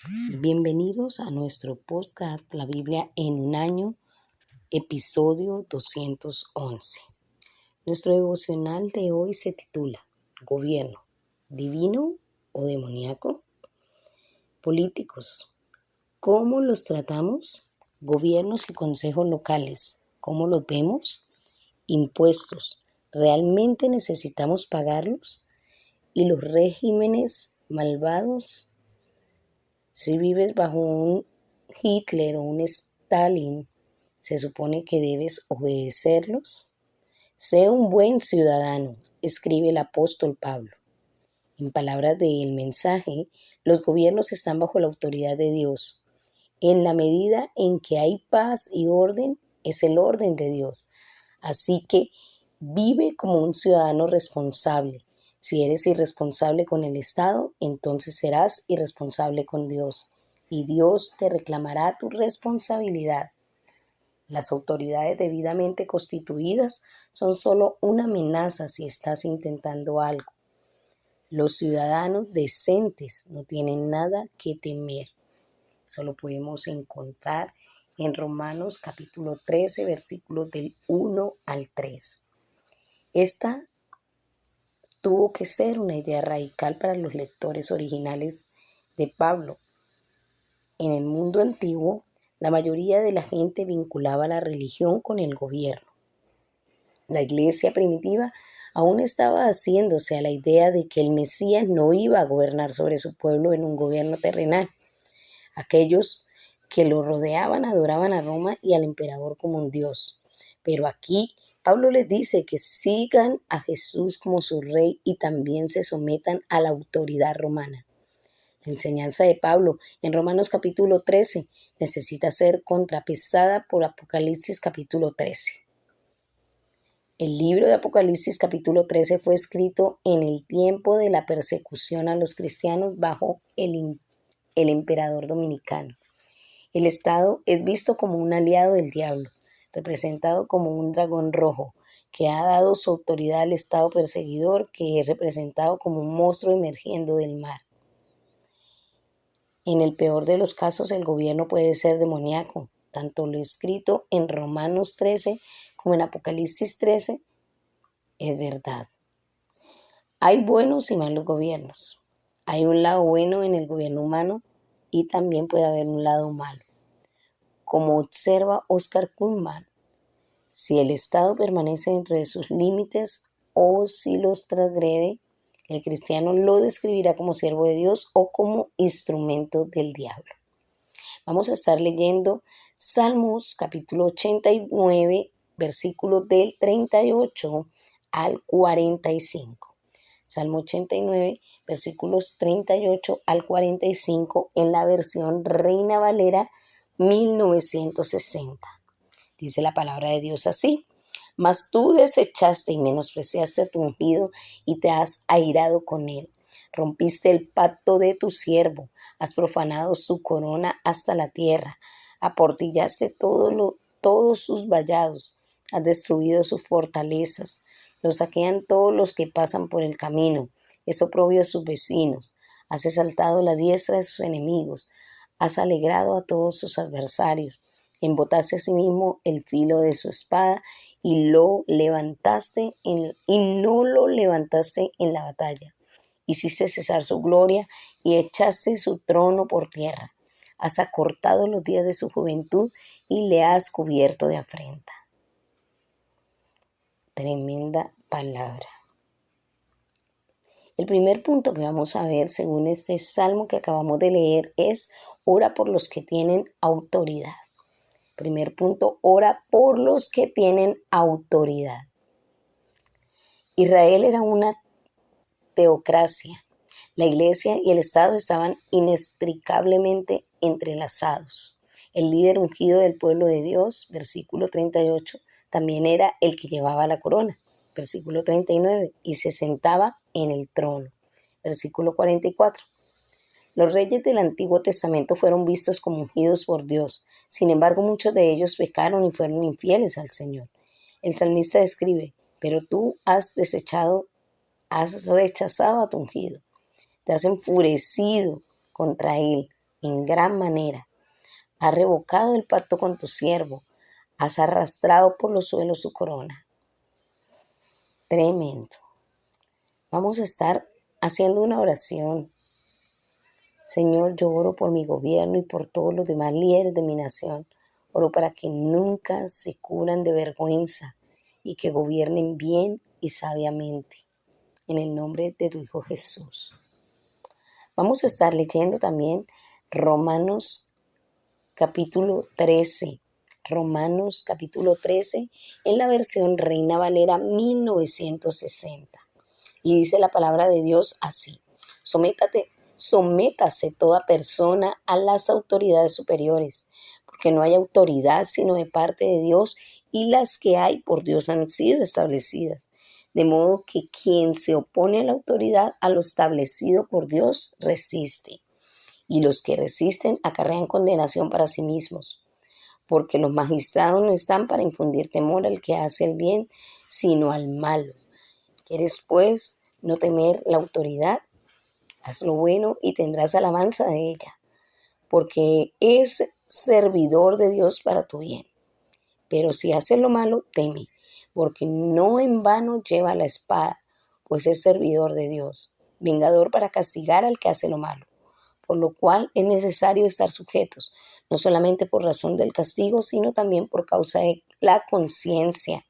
Bienvenidos a nuestro podcast La Biblia en un año, episodio 211. Nuestro devocional de hoy se titula Gobierno, ¿divino o demoníaco? Políticos, ¿cómo los tratamos? Gobiernos y consejos locales, ¿cómo los vemos? Impuestos, ¿realmente necesitamos pagarlos? ¿Y los regímenes malvados? Si vives bajo un Hitler o un Stalin, ¿se supone que debes obedecerlos? Sé un buen ciudadano, escribe el apóstol Pablo. En palabras del mensaje, los gobiernos están bajo la autoridad de Dios. En la medida en que hay paz y orden, es el orden de Dios. Así que vive como un ciudadano responsable. Si eres irresponsable con el Estado, entonces serás irresponsable con Dios. Y Dios te reclamará tu responsabilidad. Las autoridades debidamente constituidas son solo una amenaza si estás intentando algo. Los ciudadanos decentes no tienen nada que temer. Eso lo podemos encontrar en Romanos capítulo 13, versículos del 1 al 3. Esta tuvo que ser una idea radical para los lectores originales de Pablo. En el mundo antiguo, la mayoría de la gente vinculaba la religión con el gobierno. La iglesia primitiva aún estaba haciéndose a la idea de que el Mesías no iba a gobernar sobre su pueblo en un gobierno terrenal. Aquellos que lo rodeaban adoraban a Roma y al emperador como un dios. Pero aquí Pablo les dice que sigan a Jesús como su rey y también se sometan a la autoridad romana. La enseñanza de Pablo en Romanos capítulo 13 necesita ser contrapesada por Apocalipsis capítulo 13. El libro de Apocalipsis capítulo 13 fue escrito en el tiempo de la persecución a los cristianos bajo el emperador dominicano. El Estado es visto como un aliado del diablo, representado como un dragón rojo, que ha dado su autoridad al Estado perseguidor, que es representado como un monstruo emergiendo del mar. En el peor de los casos, el gobierno puede ser demoníaco. Tanto lo escrito en Romanos 13 como en Apocalipsis 13 es verdad. Hay buenos y malos gobiernos. Hay un lado bueno en el gobierno humano y también puede haber un lado malo. Como observa Oscar Cullmann, si el Estado permanece dentro de sus límites o si los transgrede, el cristiano lo describirá como siervo de Dios o como instrumento del diablo. Vamos a estar leyendo Salmos capítulo 89, versículos del 38 al 45. Salmo 89, versículos 38 al 45 en la versión Reina Valera 1960. Dice la palabra de Dios así: Mas tú desechaste y menospreciaste a tu ungido y te has airado con él. Rompiste el pacto de tu siervo, has profanado su corona hasta la tierra, aportillaste todos sus vallados, has destruido sus fortalezas, los saquean todos los que pasan por el camino, es oprobio a sus vecinos, has exaltado la diestra de sus enemigos, has alegrado a todos sus adversarios. Embotaste asimismo el filo de su espada y no lo levantaste en la batalla. Hiciste cesar su gloria y echaste su trono por tierra. Has acortado los días de su juventud y le has cubierto de afrenta. Tremenda palabra. El primer punto que vamos a ver según este salmo que acabamos de leer es: ora por los que tienen autoridad. Primer punto, ora por los que tienen autoridad. Israel era una teocracia. La iglesia y el Estado estaban inextricablemente entrelazados. El líder ungido del pueblo de Dios, versículo 38, también era el que llevaba la corona, versículo 39, y se sentaba en el trono, versículo 44. Los reyes del Antiguo Testamento fueron vistos como ungidos por Dios. Sin embargo, muchos de ellos pecaron y fueron infieles al Señor. El salmista escribe: pero tú has rechazado a tu ungido. Te has enfurecido contra él, en gran manera. Has revocado el pacto con tu siervo. Has arrastrado por los suelos su corona. Tremendo. Vamos a estar haciendo una oración. Señor, yo oro por mi gobierno y por todos los demás líderes de mi nación. Oro para que nunca se curan de vergüenza y que gobiernen bien y sabiamente. En el nombre de tu Hijo Jesús. Vamos a estar leyendo también Romanos capítulo 13. Romanos capítulo 13 en la versión Reina Valera 1960. Y dice la palabra de Dios así: sométase toda persona a las autoridades superiores, porque no hay autoridad sino de parte de Dios, y las que hay por Dios han sido establecidas. De modo que quien se opone a la autoridad, a lo establecido por Dios, resiste. Y los que resisten acarrean condenación para sí mismos, porque los magistrados no están para infundir temor al que hace el bien, sino al malo. ¿Quieres, pues, no temer la autoridad? Haz lo bueno y tendrás alabanza de ella, porque es servidor de Dios para tu bien. Pero si haces lo malo, teme, porque no en vano lleva la espada, pues es servidor de Dios, vengador para castigar al que hace lo malo. Por lo cual es necesario estar sujetos, no solamente por razón del castigo, sino también por causa de la conciencia.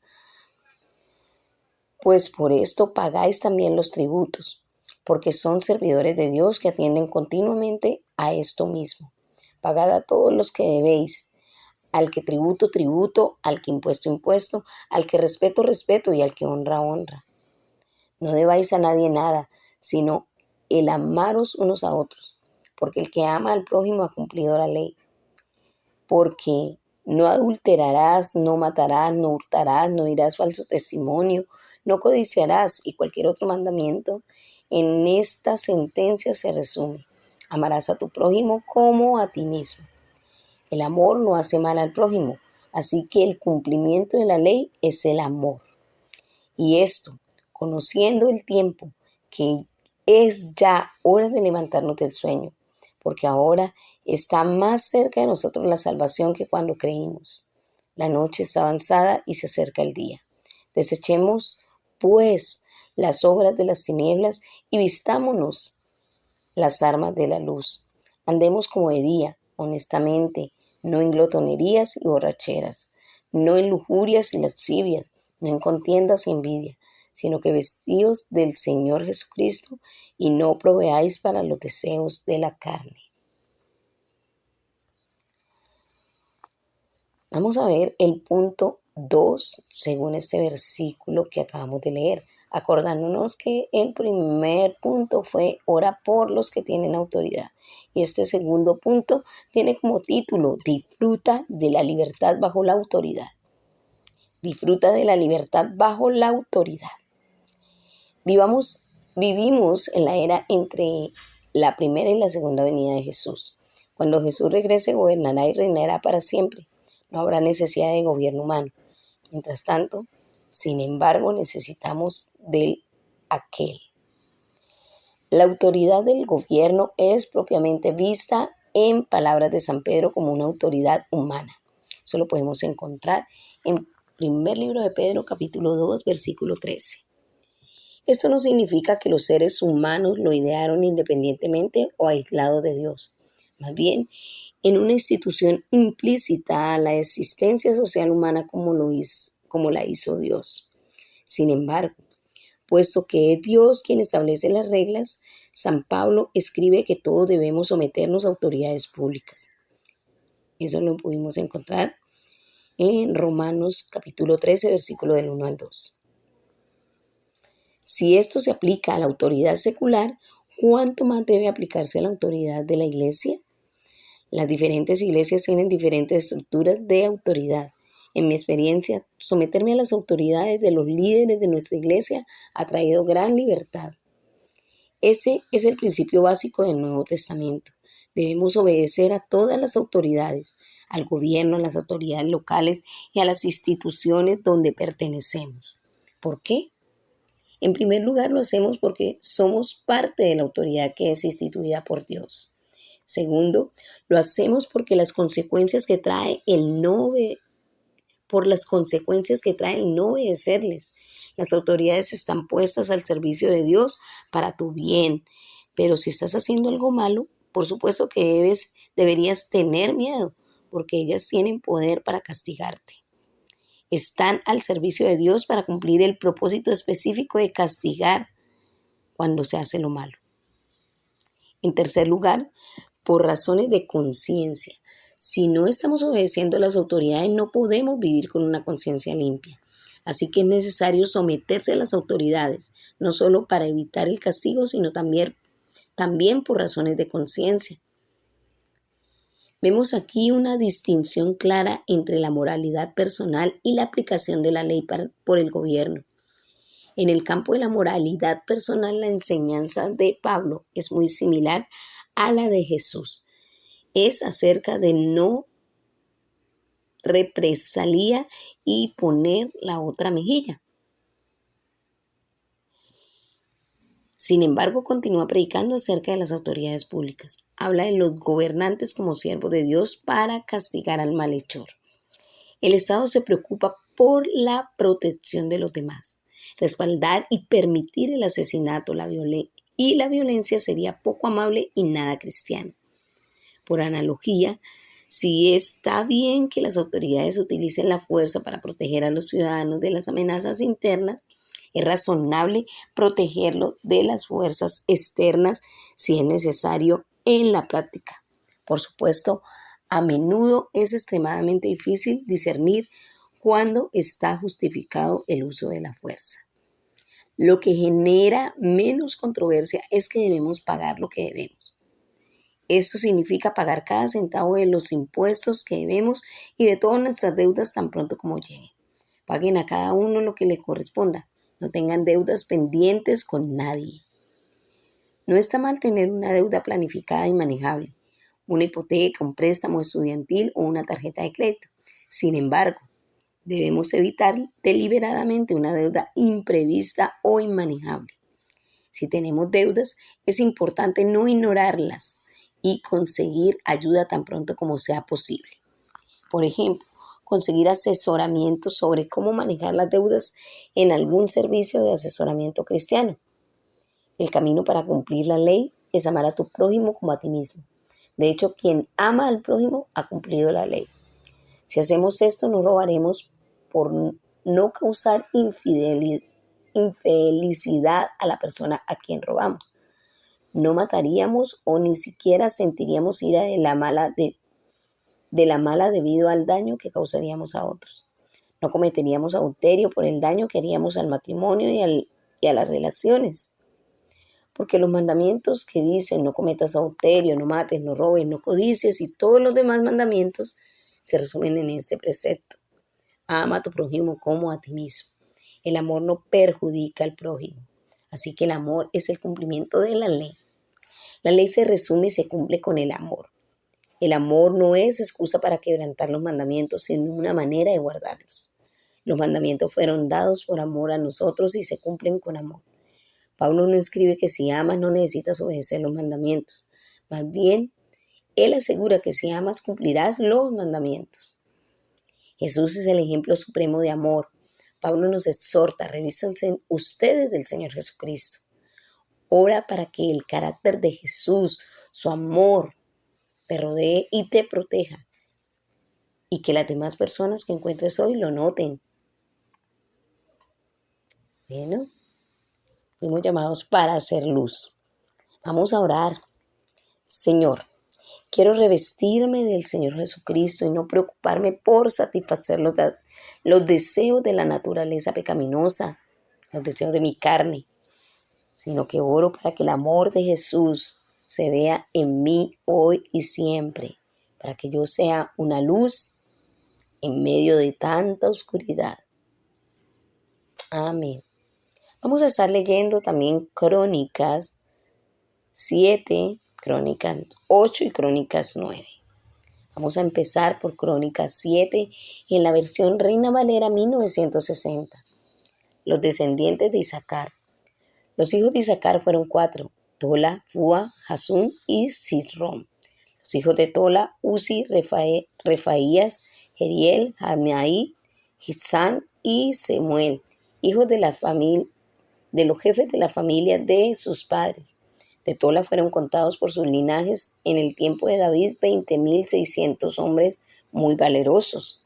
Pues por esto pagáis también los tributos, porque son servidores de Dios que atienden continuamente a esto mismo. Pagad a todos los que debéis, al que tributo, tributo, al que impuesto, impuesto, al que respeto, respeto, y al que honra, honra. No debáis a nadie nada, sino el amaros unos a otros, porque el que ama al prójimo ha cumplido la ley. Porque no adulterarás, no matarás, no hurtarás, no dirás falso testimonio, no codiciarás, y cualquier otro mandamiento en esta sentencia se resume: amarás a tu prójimo como a ti mismo. El amor no hace mal al prójimo, así que el cumplimiento de la ley es el amor. Y esto, conociendo el tiempo, que es ya hora de levantarnos del sueño, porque ahora está más cerca de nosotros la salvación que cuando creímos. La noche está avanzada y se acerca el día. Desechemos, pues, las obras de las tinieblas y vistámonos las armas de la luz. Andemos como de día, honestamente, no en glotonerías y borracheras, no en lujurias y lascivias, no en contiendas y envidia, sino que vestidos del Señor Jesucristo y no proveáis para los deseos de la carne. Vamos a ver el punto 2 según este versículo que acabamos de leer, acordándonos que el primer punto fue ora por los que tienen autoridad, y este segundo punto tiene como título: disfruta de la libertad bajo la autoridad. Disfruta de la libertad bajo la autoridad. Vivimos en la era entre la primera y la segunda venida de Jesús. Cuando Jesús regrese, gobernará y reinará para siempre. No habrá necesidad de gobierno humano. Mientras tanto, sin embargo, necesitamos de aquel. La autoridad del gobierno es propiamente vista en palabras de San Pedro como una autoridad humana. Eso lo podemos encontrar en primer libro de Pedro, capítulo 2, versículo 13. Esto no significa que los seres humanos lo idearon independientemente o aislados de Dios. Más bien, en una institución implícita a la existencia social humana como la hizo Dios. Sin embargo, puesto que es Dios quien establece las reglas, San Pablo escribe que todos debemos someternos a autoridades públicas. Eso lo pudimos encontrar en Romanos capítulo 13, versículo del 1 al 2. Si esto se aplica a la autoridad secular, ¿cuánto más debe aplicarse a la autoridad de la iglesia? Las diferentes iglesias tienen diferentes estructuras de autoridad. En mi experiencia, someterme a las autoridades de los líderes de nuestra iglesia ha traído gran libertad. Ese es el principio básico del Nuevo Testamento. Debemos obedecer a todas las autoridades, al gobierno, a las autoridades locales y a las instituciones donde pertenecemos. ¿Por qué? En primer lugar, lo hacemos porque somos parte de la autoridad que es instituida por Dios. Segundo, lo hacemos porque por las consecuencias que trae el no obedecerles. Las autoridades están puestas al servicio de Dios para tu bien, pero si estás haciendo algo malo, por supuesto que deberías tener miedo, porque ellas tienen poder para castigarte. Están al servicio de Dios para cumplir el propósito específico de castigar cuando se hace lo malo. En tercer lugar, por razones de conciencia. Si no estamos obedeciendo a las autoridades, no podemos vivir con una conciencia limpia. Así que es necesario someterse a las autoridades, no solo para evitar el castigo, sino también por razones de conciencia. Vemos aquí una distinción clara entre la moralidad personal y la aplicación de la ley por el gobierno. En el campo de la moralidad personal, la enseñanza de Pablo es muy similar a la de Jesús. Es acerca de no represalia y poner la otra mejilla. Sin embargo, continúa predicando acerca de las autoridades públicas. Habla de los gobernantes como siervos de Dios para castigar al malhechor. El Estado se preocupa por la protección de los demás. Respaldar y permitir el asesinato y la violencia sería poco amable y nada cristiano. Por analogía, si está bien que las autoridades utilicen la fuerza para proteger a los ciudadanos de las amenazas internas, es razonable protegerlos de las fuerzas externas si es necesario en la práctica. Por supuesto, a menudo es extremadamente difícil discernir cuándo está justificado el uso de la fuerza. Lo que genera menos controversia es que debemos pagar lo que debemos. Esto significa pagar cada centavo de los impuestos que debemos y de todas nuestras deudas tan pronto como lleguen. Paguen a cada uno lo que le corresponda. No tengan deudas pendientes con nadie. No está mal tener una deuda planificada y manejable, una hipoteca, un préstamo estudiantil o una tarjeta de crédito. Sin embargo, debemos evitar deliberadamente una deuda imprevista o inmanejable. Si tenemos deudas, es importante no ignorarlas y conseguir ayuda tan pronto como sea posible. Por ejemplo, conseguir asesoramiento sobre cómo manejar las deudas en algún servicio de asesoramiento cristiano. El camino para cumplir la ley es amar a tu prójimo como a ti mismo. De hecho, quien ama al prójimo ha cumplido la ley. Si hacemos esto, no robaremos por no causar infelicidad a la persona a quien robamos. No mataríamos o ni siquiera sentiríamos ira de la mala debido al daño que causaríamos a otros. No cometeríamos adulterio por el daño que haríamos al matrimonio y a las relaciones. Porque los mandamientos que dicen no cometas adulterio, no mates, no robes, no codicies y todos los demás mandamientos se resumen en este precepto. Ama a tu prójimo como a ti mismo. El amor no perjudica al prójimo. Así que el amor es el cumplimiento de la ley. La ley se resume y se cumple con el amor. El amor no es excusa para quebrantar los mandamientos, sino una manera de guardarlos. Los mandamientos fueron dados por amor a nosotros y se cumplen con amor. Pablo no escribe que si amas no necesitas obedecer los mandamientos. Más bien, él asegura que si amas cumplirás los mandamientos. Jesús es el ejemplo supremo de amor. Pablo nos exhorta, revístanse ustedes del Señor Jesucristo. Ora para que el carácter de Jesús, su amor, te rodee y te proteja. Y que las demás personas que encuentres hoy lo noten. Bueno, fuimos llamados para hacer luz. Vamos a orar. Señor, quiero revestirme del Señor Jesucristo y no preocuparme por satisfacer los deseos de la naturaleza pecaminosa, los deseos de mi carne, sino que oro para que el amor de Jesús se vea en mí hoy y siempre, para que yo sea una luz en medio de tanta oscuridad. Amén. Vamos a estar leyendo también Crónicas 7, Crónicas 8 y Crónicas 9. Vamos a empezar por Crónicas 7 en la versión Reina Valera 1960. Los descendientes de Isaacar. Los hijos de Isaacar fueron 4, Tola, Fua, Jasún y Sisrom. Los hijos de Tola, Uzi, Refaías, Jeriel, Jamiaí, Hitsán y Semuel, hijos de los jefes de la familia de sus padres. De Tola fueron contados por sus linajes en el tiempo de David 20.600 hombres muy valerosos.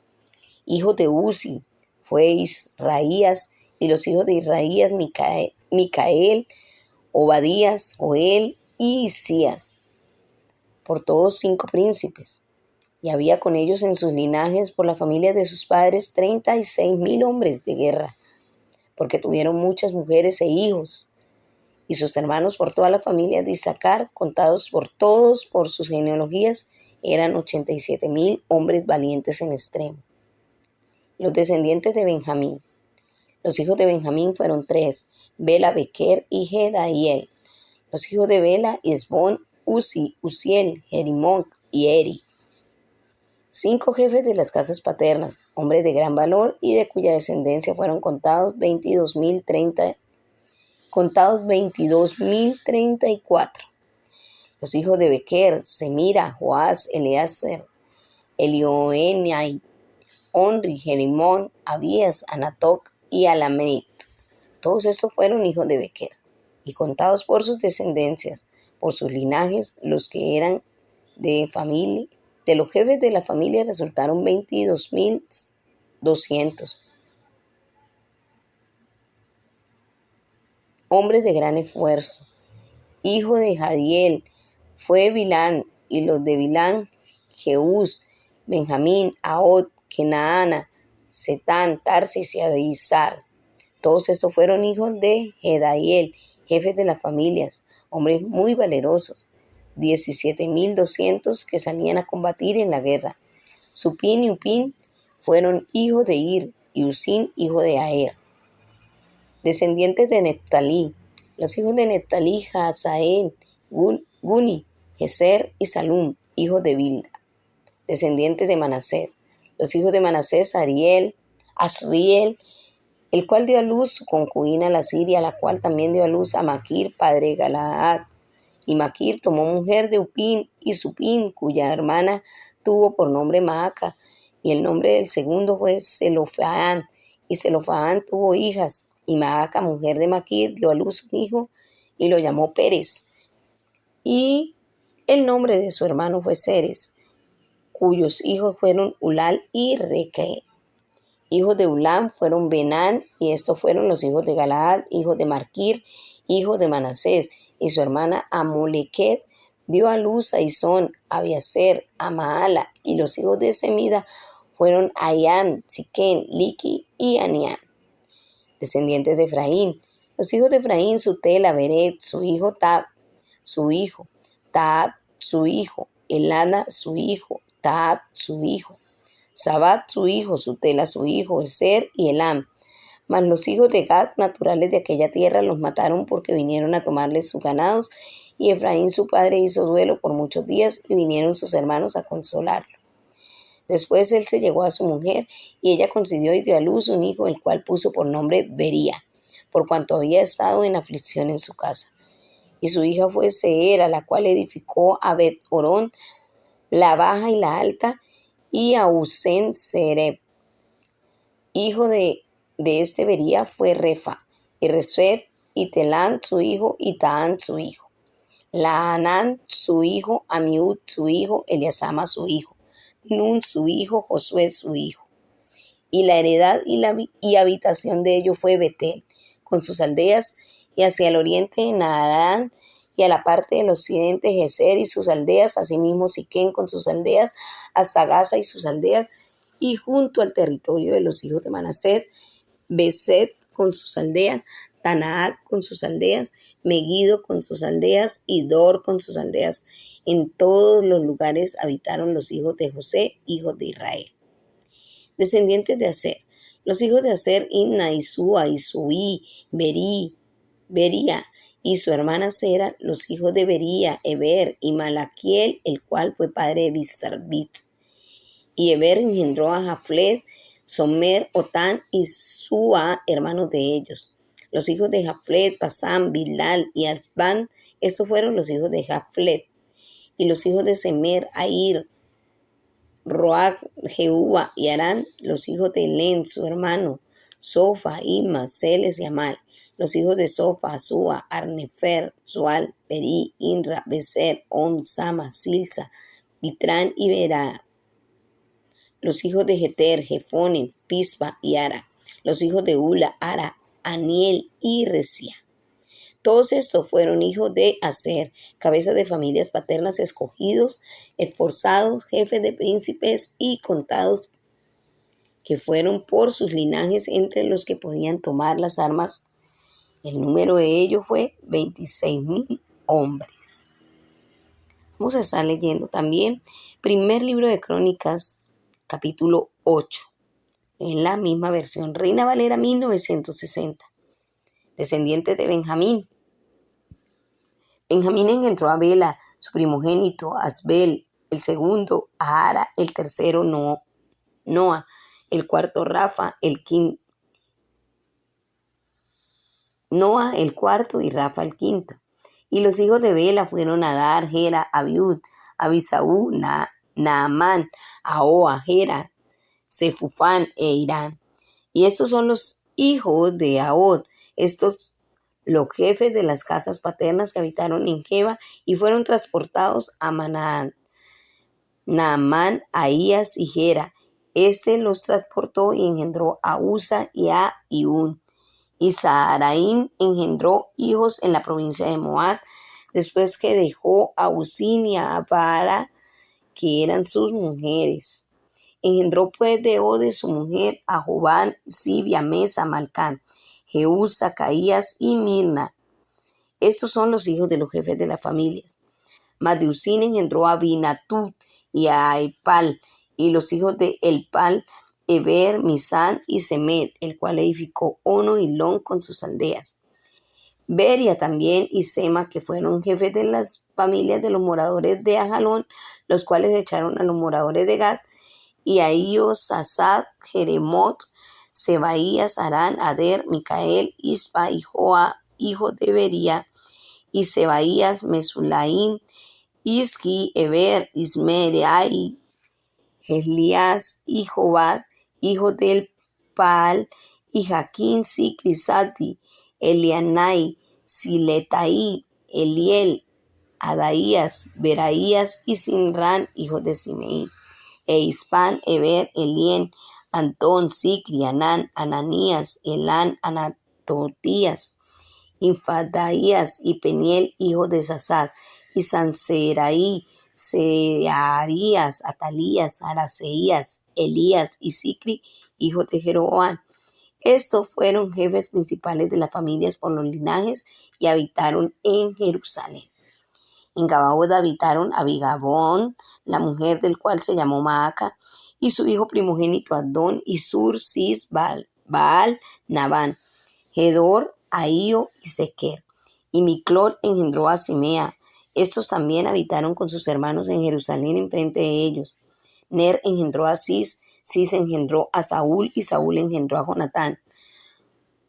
Hijos de Uzi fue Israías, y los hijos de Israías Micael, Obadías, Joel y Isías, por todos 5 príncipes. Y había con ellos en sus linajes por la familia de sus padres 36.000 hombres de guerra, porque tuvieron muchas mujeres e hijos. Y sus hermanos por toda la familia de Isaacar, contados por todos por sus genealogías, eran 87.000 hombres valientes en extremo. Los descendientes de Benjamín. Los hijos de Benjamín fueron 3, Bela, Bequer y Gedaiel. Los hijos de Bela, Esbón, Uzi, Uziel, Jerimón y Eri. 5 jefes de las casas paternas, hombres de gran valor y de cuya descendencia fueron contados 22.034. Los hijos de Bequer, Semira, Joás, Eleazar, Elioenai, Onri, Jerimón, Abías, Anatoc y Alamet. Todos estos fueron hijos de Bequer, y contados por sus descendencias, por sus linajes, los que eran de familia, de los jefes de la familia resultaron 22.200. Hombres de gran esfuerzo. Hijo de Jadiel fue Bilán, y los de Bilán, Jeús, Benjamín, Ahod, Kenaana, Setán, Tarsis y Adizar. Todos estos fueron hijos de Gedaiel, jefes de las familias, hombres muy valerosos, 17.200 que salían a combatir en la guerra. Supín y Upín fueron hijos de Ir, y Usín, hijo de Aer. Descendientes de Neftalí. Los hijos de Neftalí, Hazael, Guni, Geser y Salum, hijos de Bilda. Descendientes de Manasés. Los hijos de Manasés, Asriel, el cual dio a luz su concubina la Siria, la cual también dio a luz a Maquir, padre de Galaad. Y Maquir tomó mujer de Upín y Supín, cuya hermana tuvo por nombre Maaca, y el nombre del segundo fue Zelofehad, y Zelofehad tuvo hijas, y Maaca, mujer de Maquir, dio a luz un hijo, y lo llamó Pérez. Y el nombre de su hermano fue Ceres, cuyos hijos fueron Ulal y Reque. Hijos de Ulam fueron Benán, y estos fueron los hijos de Galaad, hijos de Maquir, hijos de Manasés, y su hermana Amolequet dio a luz a Isón, a Abiaser, a Maala, y los hijos de Semida fueron Ayán, Siquén, Liqui y Anián. Descendientes de Efraín. Los hijos de Efraín, Sutela, Beret, su hijo, Taab, su hijo, Elana, su hijo, Taat, su hijo, Sabat, su hijo, Sutela, su hijo, Eser y Elam. Mas los hijos de Gad, naturales de aquella tierra, los mataron porque vinieron a tomarles sus ganados, y Efraín su padre hizo duelo por muchos días, y vinieron sus hermanos a consolarlo. Después él se llegó a su mujer, y ella concibió y dio a luz un hijo, el cual puso por nombre Bería, por cuanto había estado en aflicción en su casa. Y su hija fue Seera, la cual edificó a Bet-Orón, la baja y la alta, y a Usen Sereb. Hijo de este Bería fue Refa, y Resef, y Telán su hijo, y Taán su hijo, Laanán su hijo, Amiud su hijo, Eliasama su hijo, Nun su hijo, Josué su hijo. Y la heredad y habitación de ellos fue Betel, con sus aldeas, y hacia el oriente Naarán, y a la parte del occidente Geser y sus aldeas, asimismo Siquén con sus aldeas, hasta Gaza y sus aldeas, y junto al territorio de los hijos de Manasés, Beset con sus aldeas, Tanaat con sus aldeas, Megiddo con sus aldeas, y Dor con sus aldeas. En todos los lugares habitaron los hijos de José, hijos de Israel. Descendientes de Aser. Los hijos de Aser, Imna, Isúa, Isuí, Bería, y su hermana Sera, los hijos de Bería, Eber y Malaquiel, el cual fue padre de Bistarbit. Y Eber engendró a Jaflet, Somer, Otán y Sua, hermanos de ellos. Los hijos de Jaflet, Pasam, Bilal y Adbán, estos fueron los hijos de Jaflet. Y los hijos de Semer, Air, Roag, Jeúba y Arán, los hijos de Elén, su hermano, Sofa, Ima, Celes y Amal, los hijos de Sofa, Asúa, Arnefer, Zual, Peri, Inra, Beser, On, Sama, Silsa, Ditrán y Berá, los hijos de Jeter, Jefone, Pispa y Ara, los hijos de Ula, Ara, Aniel y Resia. Todos estos fueron hijos de Aser, cabezas de familias paternas escogidos, esforzados, jefes de príncipes y contados, que fueron por sus linajes entre los que podían tomar las armas. El número de ellos fue 26,000 hombres. Vamos a estar leyendo también primer libro de Crónicas, capítulo 8, en la misma versión, Reina Valera 1960. Descendientes de Benjamín. Benjamín engendró a Bela, su primogénito, a Asbel, el segundo, a Ara, el tercero, Noa, el cuarto, Rafa, el quinto, Noa el cuarto y Rafa el quinto. Y los hijos de Bela fueron Adar, Gera, Abiud, Abisaú, Naamán, Ahoa, Gera, Sefufán e Irán. Y estos son los hijos de Ahod, estos los jefes de las casas paternas que habitaron en Geba y fueron transportados a Manaán. Naamán, Ahías y Gera. Este los transportó y engendró a Usa y a Iún. Y Saharaim engendró hijos en la provincia de Moab, después que dejó a Usín y a Abara, que eran sus mujeres. Engendró pues de Ode su mujer a Jobán, Sibia, Mesa, Malcán, Jehú, Zacaías y Mirna. Estos son los hijos de los jefes de las familias. Mas de Usín engendró a Binatú y a Elpal, y los hijos de Elpal, Eber, Misán y Semed, el cual edificó Ono y Lon con sus aldeas. Beria también y Sema, que fueron jefes de las familias de los moradores de Ajalón, los cuales echaron a los moradores de Gad, y a Io, Sasad, Jeremot, Sebaías, Arán, Ader, Micael, Ispa y Joa, hijos de Beria, y Sebaías, Mesulaim, Isqui, Eber, Ismereai, Elías y Jobad, hijos del Paal, y Jaquín, Sicri, Sati, Elianai, Siletai, Eliel, Adaías, Beraías y Sinrán, hijos de Simei, e Ispan, Eber, Elien, Antón, Sicri, Anán, Ananías, Elán, Anatotías, Infadaías y Peniel, hijos de Sasad, y Sanseraí, Searías, Atalías, Araseías, Elías y Sicri, hijos de Jeroboam. Estos fueron jefes principales de las familias por los linajes y habitaron en Jerusalén. En Gabaón habitaron Abigabón, la mujer del cual se llamó Maaca, y su hijo primogénito Adón, y Sur, Cis, Baal, Nabán, Gedor, Ahío y Sequer. Y Miclot engendró a Simea. Estos también habitaron con sus hermanos en Jerusalén enfrente de ellos. Ner engendró a Cis, Cis engendró a Saúl y Saúl engendró a Jonatán.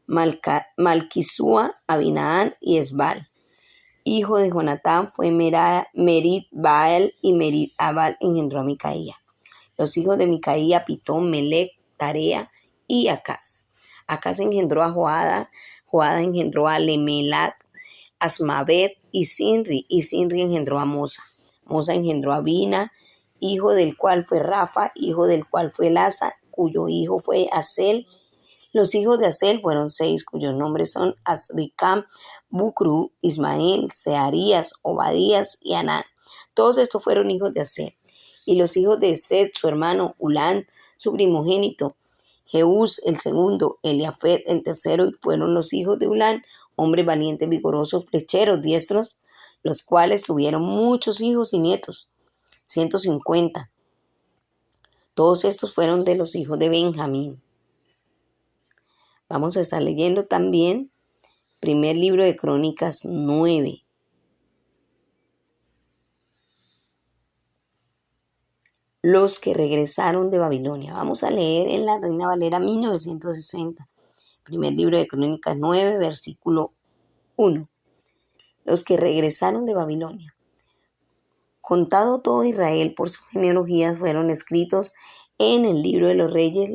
Malquisúa, Abinaán y Esbal. Hijo de Jonatán fue Merit Baal y Merit Abal engendró a Micaía. Los hijos de Micaía, Pitón, Melec, Tarea y Acaz. Acaz engendró a Joada, Joada engendró a Lemelat, Asmavet y Sinri engendró a Mosa. Mosa engendró a Bina, hijo del cual fue Rafa, hijo del cual fue Lasa, cuyo hijo fue Asel. Los hijos de Asel fueron 6, cuyos nombres son Asricam, Bucru, Ismael, Searías, Obadías y Anán. Todos estos fueron hijos de Asel. Y los hijos de Set, su hermano, Ulán, su primogénito, Jeús, el segundo, Eliafet, el tercero, y fueron los hijos de Ulán, hombres valientes, vigorosos, flecheros, diestros, los cuales tuvieron muchos hijos y nietos, 150. Todos estos fueron de los hijos de Benjamín. Vamos a estar leyendo también primer libro de Crónicas 9. Los que regresaron de Babilonia. Vamos a leer en la Reina Valera 1960. Primer libro de Crónicas 9, versículo 1. Los que regresaron de Babilonia. Contado todo Israel por sus genealogías, fueron escritos en el libro de los reyes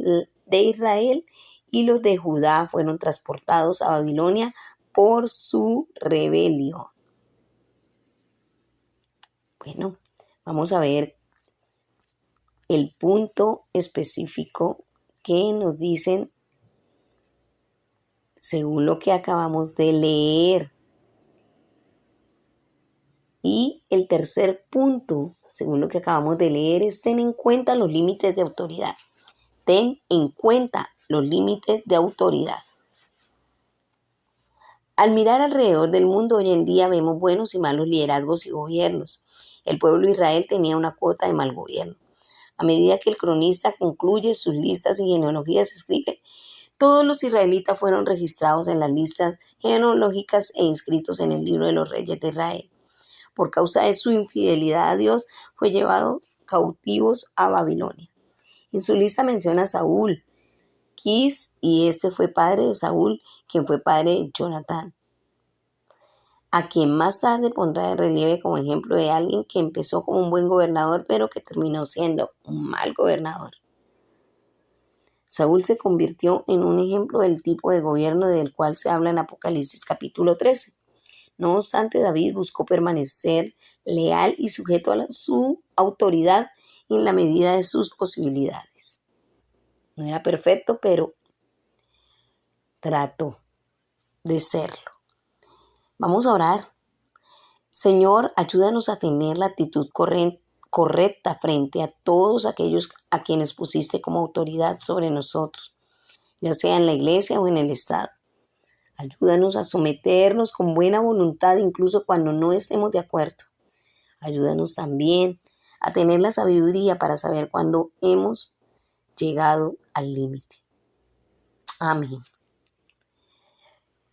de Israel, y los de Judá fueron transportados a Babilonia por su rebelión. Bueno, vamos a ver el punto específico que nos dicen según lo que acabamos de leer. Y el tercer punto, según lo que acabamos de leer, es: ten en cuenta los límites de autoridad. Ten en cuenta los límites de autoridad. Al mirar alrededor del mundo hoy en día vemos buenos y malos liderazgos y gobiernos. El pueblo de Israel tenía una cuota de mal gobierno. A medida que el cronista concluye sus listas y genealogías, escribe: todos los israelitas fueron registrados en las listas genealógicas e inscritos en el libro de los reyes de Israel. Por causa de su infidelidad a Dios, fue llevado cautivos a Babilonia. En su lista menciona a Saúl, Quis, y este fue padre de Saúl, quien fue padre de Jonatán, a quien más tarde pondrá de relieve como ejemplo de alguien que empezó como un buen gobernador, pero que terminó siendo un mal gobernador. Saúl se convirtió en un ejemplo del tipo de gobierno del cual se habla en Apocalipsis capítulo 13. No obstante, David buscó permanecer leal y sujeto a su autoridad en la medida de sus posibilidades. No era perfecto, pero trató de serlo. Vamos a orar. Señor, ayúdanos a tener la actitud correcta frente a todos aquellos a quienes pusiste como autoridad sobre nosotros, ya sea en la iglesia o en el Estado. Ayúdanos a someternos con buena voluntad incluso cuando no estemos de acuerdo. Ayúdanos también a tener la sabiduría para saber cuándo hemos llegado al límite. Amén.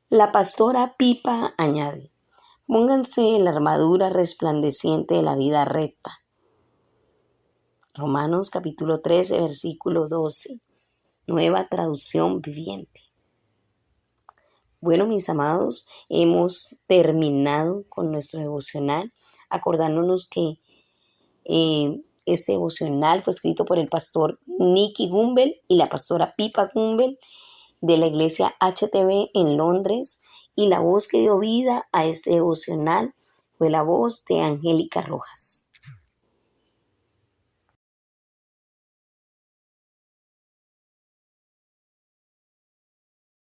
La pastora Pipa añade: pónganse en la armadura resplandeciente de la vida recta. Romanos capítulo 13, versículo 12. Nueva traducción viviente. Bueno, mis amados, hemos terminado con nuestro devocional, acordándonos que este devocional fue escrito por el pastor Nicky Gumbel y la pastora Pipa Gumbel de la iglesia HTB en Londres, y la voz que dio vida a este devocional fue la voz de Angélica Rojas.